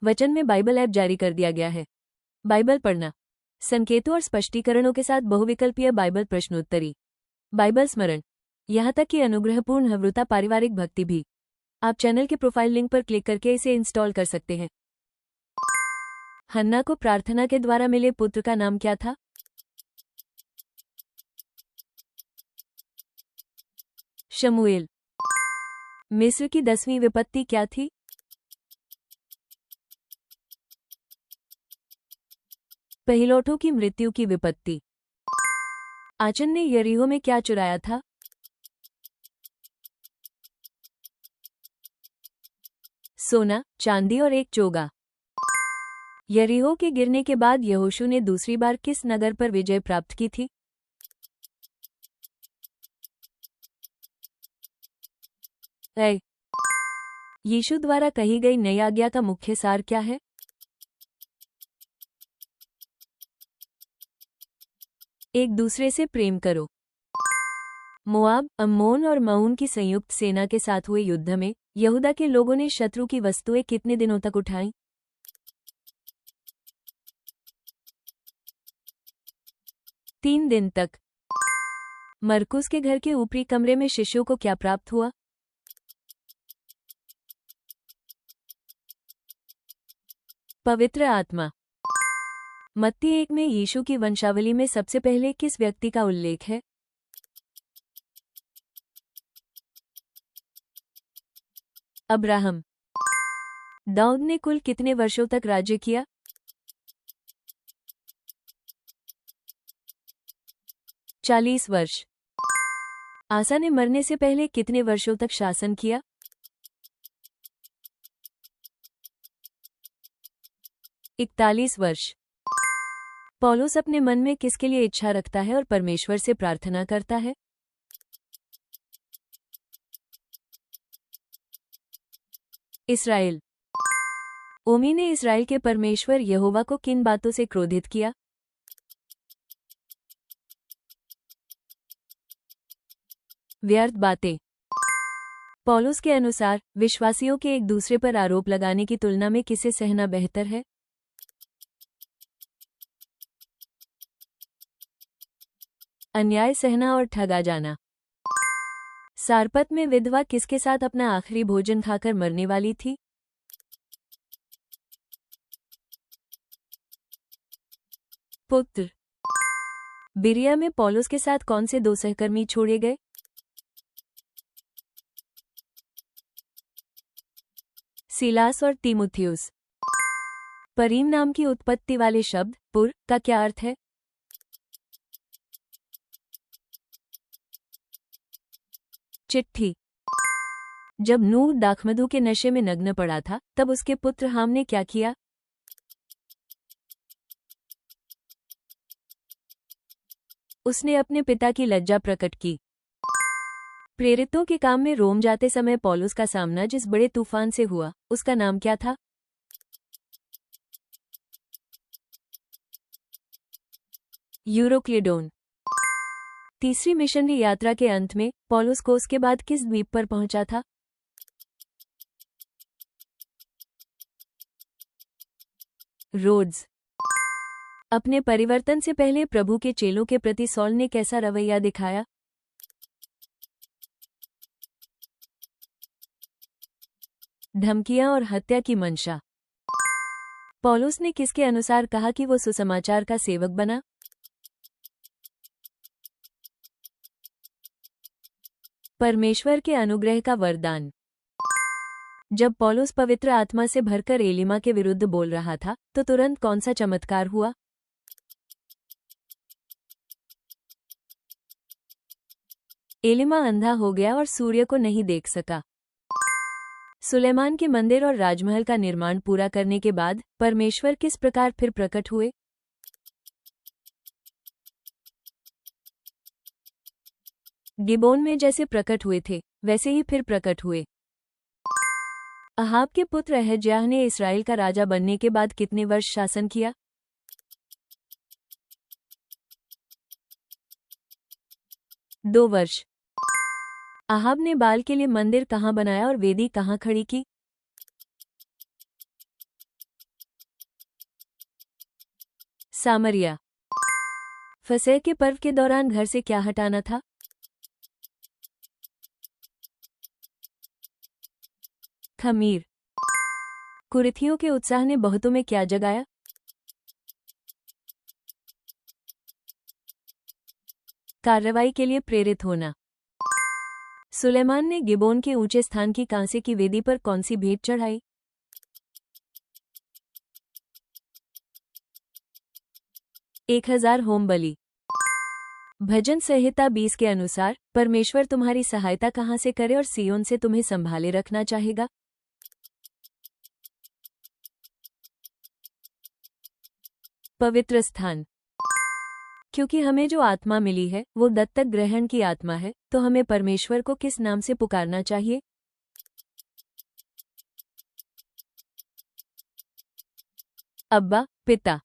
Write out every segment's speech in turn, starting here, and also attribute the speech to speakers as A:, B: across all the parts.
A: वचन में Bible app जारी कर दिया गया है। बाइबल पढ़ना, संकेतों और स्पष्टीकरणों के साथ बहुविकल्पीय बाइबल प्रश्नोत्तरी, बाइबल स्मरण, यहाँ तक कि अनुग्रहपूर्ण हव्रुता पारिवारिक भक्ति भी। आप चैनल के प्रोफाइल लिंक पर क्लिक करके इसे इंस्टॉल कर सकते हैं। हन्ना को प्रार्थना के द्वारा मिले पुत्र का नाम क्या था? शमूएल। मिस्र की 10वीं विपत्ति क्या थी? पहिलौठों की मृत्यु की विपत्ति। आचन ने यरीहो में क्या चुराया था? सोना, चांदी और एक चोगा। यरीहो के गिरने के बाद यहोशू ने दूसरी बार किस नगर पर विजय प्राप्त की थी? यीशु द्वारा कही गई नई आज्ञा का मुख्य सार क्या है? एक दूसरे से प्रेम करो। मोआब, अम्मोन और मऊन की संयुक्त सेना के साथ हुए युद्ध में यहूदा के लोगों ने शत्रु की वस्तुएं कितने दिनों तक उठाईं? 3 दिन तक। मरकुस के घर के ऊपरी कमरे में शिष्यों को क्या प्राप्त हुआ? पवित्र आत्मा। मत्ती 1 में यीशु की वंशावली में सबसे पहले किस व्यक्ति का उल्लेख है? अब्राहम। दाऊद ने कुल कितने वर्षों तक राज्य किया? 40 वर्ष। आसा ने मरने से पहले कितने वर्षों तक शासन किया? 41 वर्ष। पौलुस अपने मन में किसके लिए इच्छा रखता है और परमेश्वर से प्रार्थना करता है? इस्राएल। ओमी ने इस्राएल के परमेश्वर यहोवा को किन बातों से क्रोधित किया? व्यर्थ बातें। पौलुस के अनुसार विश्वासियों के एक दूसरे पर आरोप लगाने की तुलना में किसे सहना बेहतर है? अन्याय सहना और ठगा जाना। सारपत में विधवा किसके साथ अपना आखिरी भोजन खाकर मरने वाली थी? पुत्र। बिरिया में पौलुस के साथ कौन से 2 सहकर्मी छोड़े गए? सिलास और तीमुथियुस। परीम नाम की उत्पत्ति वाले शब्द पुर का क्या अर्थ है? चिट्ठी। जब नूह दाखमधु के नशे में नग्न पड़ा था तब उसके पुत्र हाम ने क्या किया? उसने अपने पिता की लज्जा प्रकट की। प्रेरितों के काम में रोम जाते समय पौलुस का सामना जिस बड़े तूफान से हुआ उसका नाम क्या था? यूरोक्लिडोन। तीसरी मिशनरी यात्रा के अंत में पौलुस कोस के बाद किस द्वीप पर पहुंचा था? रोड्स। अपने परिवर्तन से पहले प्रभु के चेलों के प्रति सौल ने कैसा रवैया दिखाया? धमकियां और हत्या की मंशा। पौलुस ने किसके अनुसार कहा कि वो सुसमाचार का सेवक बना? परमेश्वर के अनुग्रह का वरदान। जब पौलुस पवित्र आत्मा से भरकर एलिमा के विरुद्ध बोल रहा था तो तुरंत कौन सा चमत्कार हुआ? एलिमा अंधा हो गया और सूर्य को नहीं देख सका। सुलेमान के मंदिर और राजमहल का निर्माण पूरा करने के बाद परमेश्वर किस प्रकार फिर प्रकट हुए? गिबोन में जैसे प्रकट हुए थे वैसे ही फिर प्रकट हुए। अहाब के पुत्र अहज्याह ने इस्राएल का राजा बनने के बाद कितने वर्ष शासन किया? 2 वर्ष। अहाब ने बाल के लिए मंदिर कहाँ बनाया और वेदी कहाँ खड़ी की? सामरिया। फसह के पर्व के दौरान घर से क्या हटाना था? खमीर। कुरैथियों के उत्साह ने बहुतों में क्या जगाया? कार्रवाई के लिए प्रेरित होना। सुलेमान ने गिबोन के ऊंचे स्थान की कांसे की वेदी पर कौन सी भेंट चढ़ाई? 1000 होम बलि। भजन संहिता 20 के अनुसार परमेश्वर तुम्हारी सहायता कहां से करे और सियोन से तुम्हें संभाले रखना चाहेगा? पवित्र स्थान। क्योंकि हमें जो आत्मा मिली है वो दत्तक ग्रहण की आत्मा है, तो हमें परमेश्वर को किस नाम से पुकारना चाहिए? अब्बा, पिता।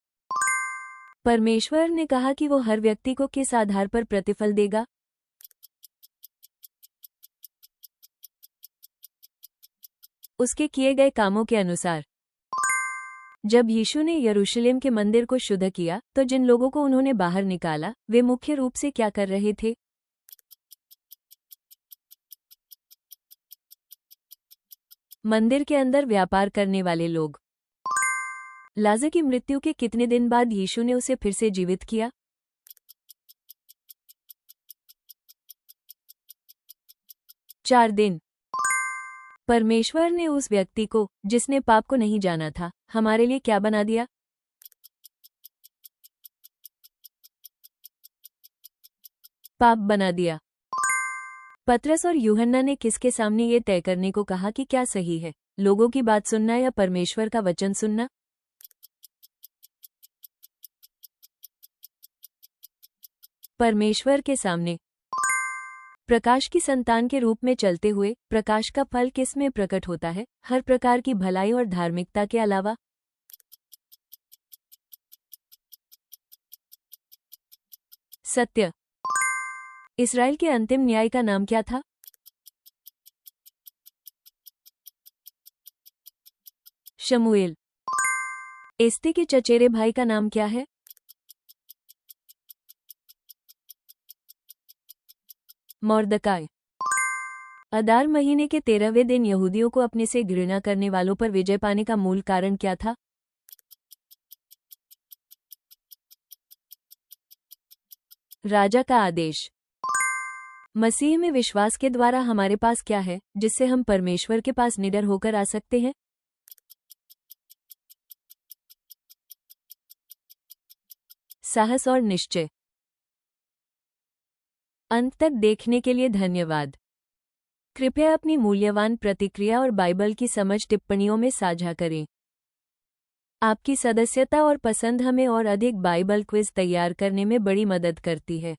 A: परमेश्वर ने कहा कि वो हर व्यक्ति को किस आधार पर प्रतिफल देगा? उसके किए गए कामों के अनुसार। जब यीशु ने यरूशलेम के मंदिर को शुद्ध किया, तो जिन लोगों को उन्होंने बाहर निकाला वे मुख्य रूप से क्या कर रहे थे? मंदिर के अंदर व्यापार करने वाले लोग। लाजर की मृत्यु के कितने दिन बाद यीशु ने उसे फिर से जीवित किया? 4 दिन। परमेश्वर ने उस व्यक्ति को, जिसने पाप को नहीं जाना था, हमारे लिए क्या बना दिया? पाप बना दिया। पतरस और यूहन्ना ने किसके सामने ये तय करने को कहा कि क्या सही है, लोगों की बात सुनना या परमेश्वर का वचन सुनना? परमेश्वर के सामने। प्रकाश की संतान के रूप में चलते हुए प्रकाश का फल किस में प्रकट होता है, हर प्रकार की भलाई और धार्मिकता के अलावा? सत्य। इस्राएल के अंतिम न्याय का नाम क्या था? शमूएल। एस्ते के चचेरे भाई का नाम क्या है? मोर्दकाय। अदार महीने के 13वें दिन यहूदियों को अपने से घृणा करने वालों पर विजय पाने का मूल कारण क्या था? राजा का आदेश। मसीह में विश्वास के द्वारा हमारे पास क्या है जिससे हम परमेश्वर के पास निडर होकर आ सकते हैं? साहस और निश्चय। अंत तक देखने के लिए धन्यवाद। कृपया अपनी मूल्यवान प्रतिक्रिया और बाइबल की समझ टिप्पणियों में साझा करें। आपकी सदस्यता और पसंद हमें और अधिक बाइबल क्विज तैयार करने में बड़ी मदद करती है।